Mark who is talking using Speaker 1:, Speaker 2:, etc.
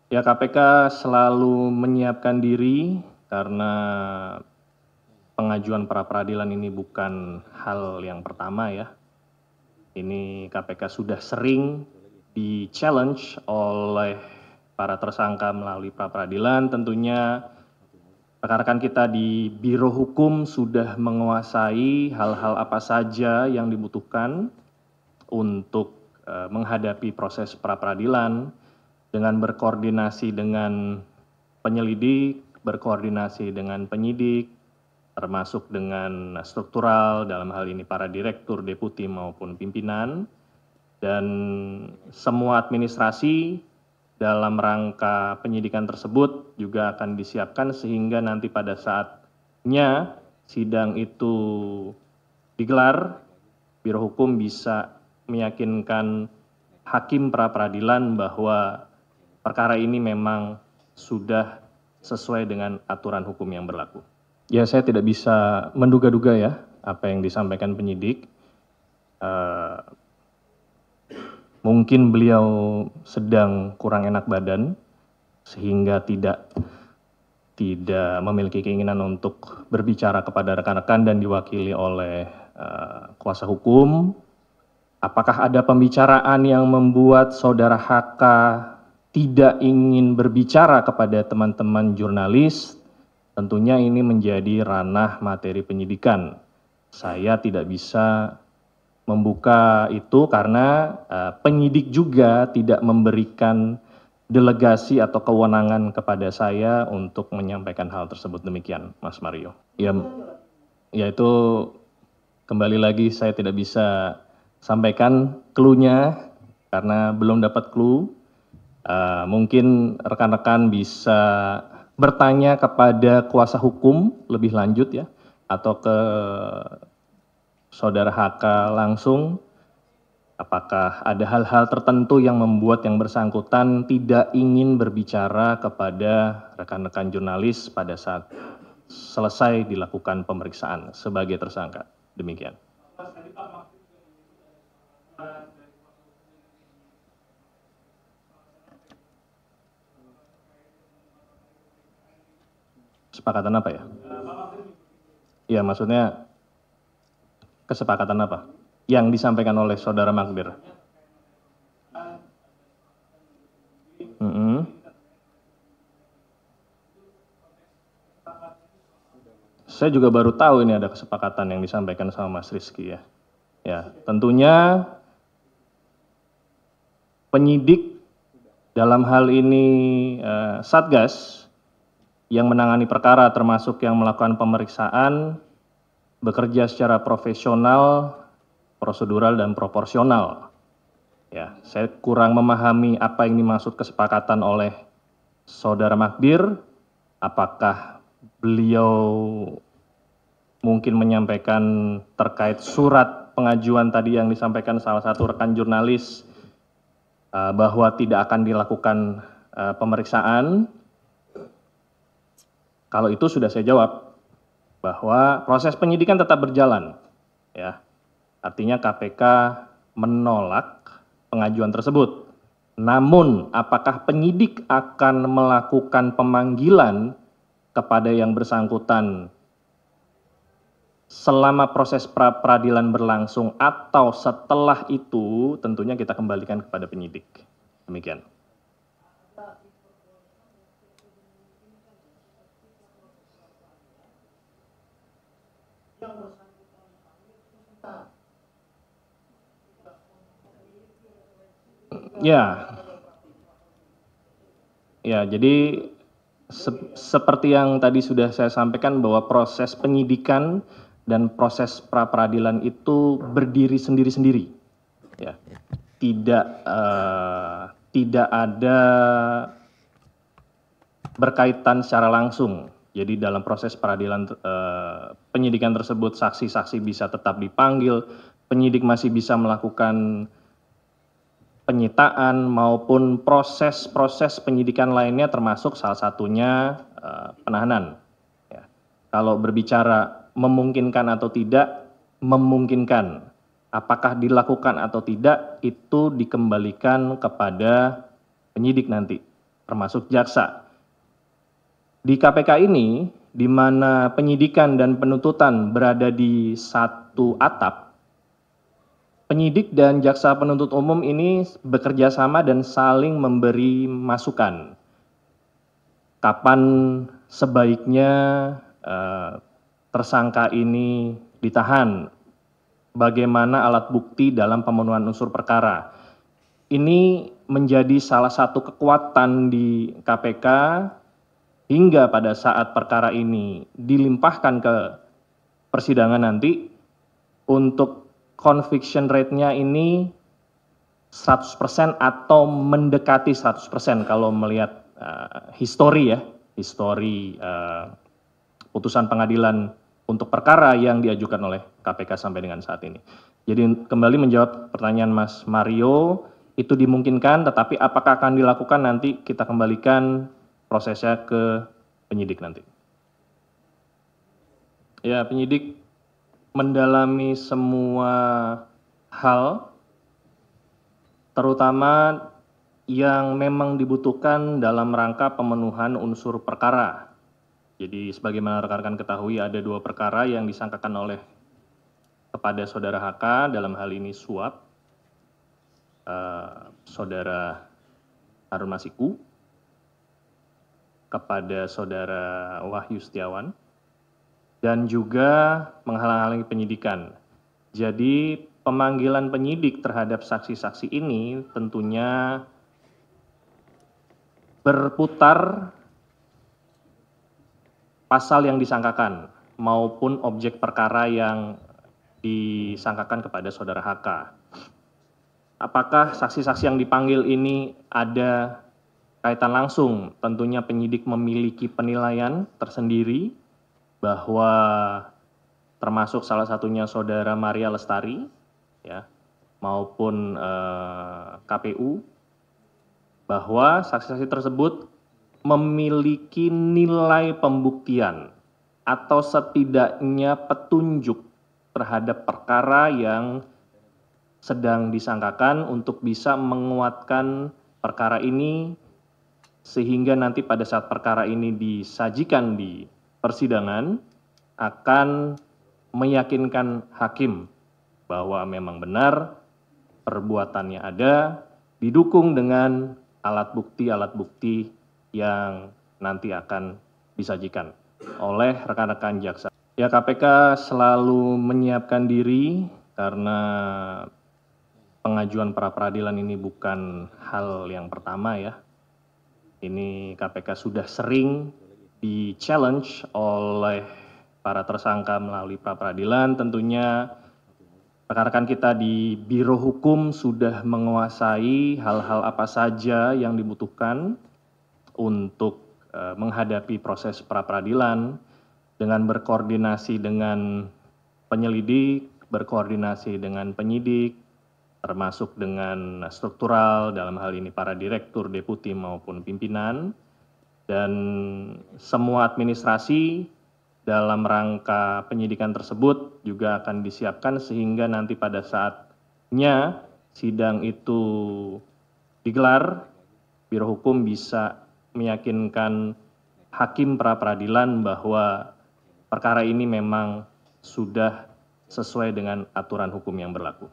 Speaker 1: Ya, KPK selalu menyiapkan diri karena pengajuan pra peradilan ini bukan hal yang pertama ya. Ini KPK sudah sering di-challenge oleh para tersangka melalui pra peradilan. Tentunya rekan-rekan kita di Biro Hukum sudah menguasai hal-hal apa saja yang dibutuhkan untuk menghadapi proses pra peradilan dengan berkoordinasi dengan penyelidik, berkoordinasi dengan penyidik, termasuk dengan struktural dalam hal ini para direktur, deputi maupun pimpinan, dan semua administrasi dalam rangka penyidikan tersebut juga akan disiapkan sehingga nanti pada saatnya sidang itu digelar, Biro Hukum bisa meyakinkan hakim pra peradilan bahwa perkara ini memang sudah sesuai dengan aturan hukum yang berlaku. Ya, saya tidak bisa menduga-duga ya apa yang disampaikan penyidik. Mungkin beliau sedang kurang enak badan sehingga tidak memiliki keinginan untuk berbicara kepada rekan-rekan dan diwakili oleh kuasa hukum. Apakah ada pembicaraan yang membuat saudara HK tidak ingin berbicara kepada teman-teman jurnalis? Tentunya ini menjadi ranah materi penyidikan. Saya tidak bisa membuka itu karena penyidik juga tidak memberikan delegasi atau kewenangan kepada saya untuk menyampaikan hal tersebut. Demikian, Mas Mario. Ya, itu kembali lagi saya tidak bisa sampaikan clue-nya karena belum dapat clue. Mungkin rekan-rekan bisa bertanya kepada kuasa hukum lebih lanjut ya, atau ke saudara HK langsung, apakah ada hal-hal tertentu yang membuat yang bersangkutan tidak ingin berbicara kepada rekan-rekan jurnalis pada saat selesai dilakukan pemeriksaan sebagai tersangka. Demikian. Kesepakatan apa ya? Iya, maksudnya kesepakatan apa? Yang disampaikan oleh saudara Magdir. Saya juga baru tahu ini ada kesepakatan yang disampaikan sama Mas Rizky ya. Ya, tentunya penyidik dalam hal ini Satgas yang menangani perkara termasuk yang melakukan pemeriksaan bekerja secara profesional, prosedural dan proporsional. Ya, saya kurang memahami apa yang dimaksud kesepakatan oleh saudara Magdir. Apakah beliau mungkin menyampaikan terkait surat pengajuan tadi yang disampaikan salah satu rekan jurnalis bahwa tidak akan dilakukan pemeriksaan. Kalau itu sudah saya jawab bahwa proses penyidikan tetap berjalan ya. Artinya KPK menolak pengajuan tersebut. Namun apakah penyidik akan melakukan pemanggilan kepada yang bersangkutan selama proses pra peradilan berlangsung atau setelah itu, tentunya kita kembalikan kepada penyidik. Demikian. Ya, jadi seperti yang tadi sudah saya sampaikan bahwa proses penyidikan dan proses pra peradilan itu berdiri sendiri-sendiri. Ya, tidak ada berkaitan secara langsung. Jadi dalam proses peradilan penyidikan tersebut saksi-saksi bisa tetap dipanggil, penyidik masih bisa melakukan penyitaan maupun proses-proses penyidikan lainnya termasuk salah satunya penahanan. Ya. Kalau berbicara memungkinkan atau tidak, memungkinkan. Apakah dilakukan atau tidak, itu dikembalikan kepada penyidik nanti. termasuk jaksa. Di KPK ini, di mana penyidikan dan penuntutan berada di satu atap, penyidik dan jaksa penuntut umum ini bekerja sama dan saling memberi masukan. Kapan sebaiknya tersangka ini ditahan, bagaimana alat bukti dalam pemenuhan unsur perkara. Ini menjadi salah satu kekuatan di KPK hingga pada saat perkara ini dilimpahkan ke persidangan nanti, untuk conviction rate-nya ini 100% atau mendekati 100% kalau melihat histori putusan pengadilan untuk perkara yang diajukan oleh KPK sampai dengan saat ini. Jadi kembali menjawab pertanyaan Mas Mario, itu dimungkinkan, tetapi apakah akan dilakukan nanti kita kembalikan prosesnya ke penyidik nanti. Ya, penyidik mendalami semua hal, terutama yang memang dibutuhkan dalam rangka pemenuhan unsur perkara. Jadi sebagaimana rekan-rekan ketahui, ada 2 perkara yang disangkakan kepada saudara HK, dalam hal ini suap, saudara Harun Masiku kepada saudara Wahyu Setiawan, dan juga menghalang-halangi penyidikan. Jadi pemanggilan penyidik terhadap saksi-saksi ini tentunya berputar pasal yang disangkakan maupun objek perkara yang disangkakan kepada saudara HK. Apakah saksi-saksi yang dipanggil ini ada kaitan langsung? Tentunya penyidik memiliki penilaian tersendiri bahwa termasuk salah satunya saudara Maria Lestari, ya, maupun KPU, bahwa saksi-saksi tersebut memiliki nilai pembuktian atau setidaknya petunjuk terhadap perkara yang sedang disangkakan untuk bisa menguatkan perkara ini, sehingga nanti pada saat perkara ini disajikan di persidangan akan meyakinkan hakim bahwa memang benar perbuatannya ada, didukung dengan alat bukti yang nanti akan disajikan oleh rekan-rekan jaksa. Ya, KPK selalu menyiapkan diri karena pengajuan pra peradilan ini bukan hal yang pertama, ya. Ini KPK sudah sering di-challenge oleh para tersangka melalui pra peradilan. Tentunya rekan-rekan kita di Biro Hukum sudah menguasai hal-hal apa saja yang dibutuhkan untuk menghadapi proses pra peradilan, dengan berkoordinasi dengan penyelidik, berkoordinasi dengan penyidik, termasuk dengan struktural, dalam hal ini para direktur, deputi maupun pimpinan, dan semua administrasi dalam rangka penyidikan tersebut juga akan disiapkan sehingga nanti pada saatnya sidang itu digelar, Biro Hukum bisa meyakinkan hakim pra peradilan bahwa perkara ini memang sudah sesuai dengan aturan hukum yang berlaku.